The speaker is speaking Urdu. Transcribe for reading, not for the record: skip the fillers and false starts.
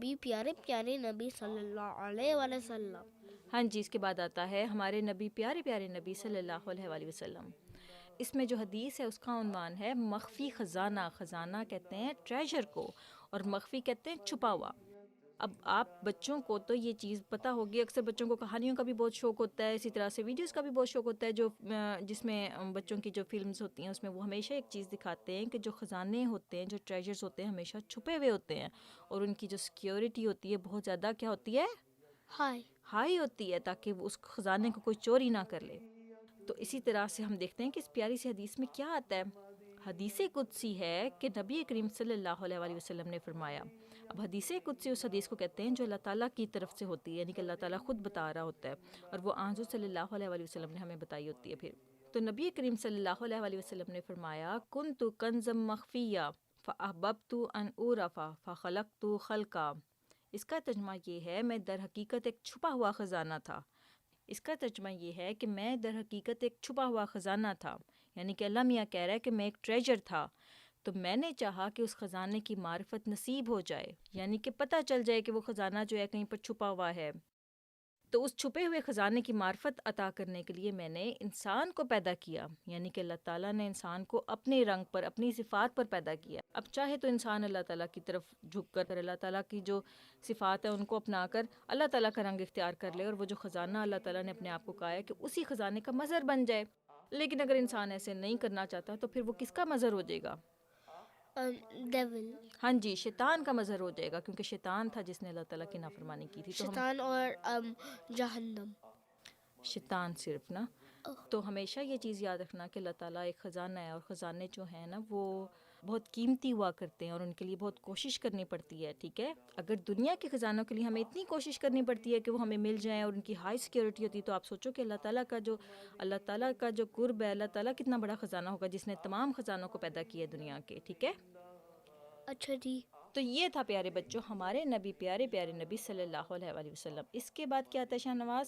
نبی پیارے پیارے نبی صلی اللہ علیہ وآلہ وسلم. ہاں جی، اس کے بعد آتا ہے ہمارے نبی پیارے پیارے نبی صلی اللہ علیہ وآلہ وسلم. اس میں جو حدیث ہے اس کا عنوان ہے مخفی خزانہ. خزانہ کہتے ہیں ٹریجر کو، اور مخفی کہتے ہیں چھپا ہوا. اب آپ بچوں کو تو یہ چیز پتہ ہوگی، اکثر بچوں کو کہانیوں کا بھی بہت شوق ہوتا ہے، اسی طرح سے ویڈیوز کا بھی بہت شوق ہوتا ہے، جو جس میں بچوں کی جو فلمز ہوتی ہیں اس میں وہ ہمیشہ ایک چیز دکھاتے ہیں کہ جو خزانے ہوتے ہیں، جو ٹریجرز ہوتے ہیں ہمیشہ چھپے ہوئے ہوتے ہیں، اور ان کی جو سیکیورٹی ہوتی ہے بہت زیادہ کیا ہوتی ہے، ہائی ہوتی ہے، تاکہ وہ اس خزانے کو کوئی چوری نہ کر لے. تو اسی طرح سے ہم دیکھتے ہیں کہ اس پیاری سی حدیث میں کیا آتا ہے. حدیث قدسی ہے کہ نبی کریم صلی اللہ علیہ وآلہ وسلم نے فرمایا. اب حدیث قدسی اس حدیث کو کہتے ہیں جو اللہ تعالیٰ کی طرف سے ہوتی ہے، یعنی کہ اللہ تعالیٰ خود بتا رہا ہوتا ہے، اور وہ حضور صلی اللہ علیہ وآلہ وسلم نے ہمیں بتائی ہوتی ہے. پھر تو نبی کریم صلی اللہ علیہ وآلہ وسلم نے فرمایا کنت کنزا مخفیہ فاحببت ان اعرف فخلقت خلقا. اس کا ترجمہ یہ ہے میں در حقیقت ایک چھپا ہوا خزانہ تھا. اس کا ترجمہ یہ ہے کہ میں در حقیقت ایک چھپا ہوا خزانہ تھا، یعنی کہ اللہ میاں کہہ رہا ہے کہ میں ایک ٹریجر تھا، تو میں نے چاہا کہ اس خزانے کی معرفت نصیب ہو جائے، یعنی کہ پتہ چل جائے کہ وہ خزانہ جو ہے کہیں پر چھپا ہوا ہے. تو اس چھپے ہوئے خزانے کی معرفت عطا کرنے کے لیے میں نے انسان کو پیدا کیا، یعنی کہ اللہ تعالیٰ نے انسان کو اپنے رنگ پر، اپنی صفات پر پیدا کیا. اب چاہے تو انسان اللہ تعالیٰ کی طرف جھک کر اللہ تعالیٰ کی جو صفات ہیں ان کو اپنا کر اللہ تعالیٰ کا رنگ اختیار کر لے، اور وہ جو خزانہ اللہ تعالیٰ نے اپنے آپ کو کہا ہے کہ اسی خزانے کا مظہر بن جائے. لیکن اگر انسان ایسے نہیں کرنا چاہتا تو پھر وہ کس کا مظہر ہو جائے گا؟ ڈیول. ہاں جی، شیطان کا مظہر ہو جائے گا، کیونکہ شیطان تھا جس نے اللہ تعالیٰ کی نافرمانی کی تھی. تو شیطان اور جہنم. شیطان صرف نا. تو ہمیشہ یہ چیز یاد رکھنا کہ اللہ تعالیٰ ایک خزانہ ہے، اور خزانے جو ہیں نا وہ بہت قیمتی ہوا کرتے ہیں، اور ان کے لیے بہت کوشش کرنی پڑتی ہے. ٹھیک ہے، اگر دنیا کے خزانوں کے لیے ہمیں اتنی کوشش کرنی پڑتی ہے کہ وہ ہمیں مل جائیں اور ان کی ہائی سیکیورٹی ہوتی ہے، تو آپ سوچو کہ اللہ تعالیٰ کا جو قرب ہے، اللہ تعالیٰ کتنا بڑا خزانہ ہوگا جس نے تمام خزانوں کو پیدا کیا ہے دنیا کے. ٹھیک ہے. اچھا جی. تو یہ تھا پیارے بچوں ہمارے نبی پیارے پیارے نبی صلی اللہ علیہ وآلہ وسلم. اس کے بعد کیا آتا ہے شاہ نواز؟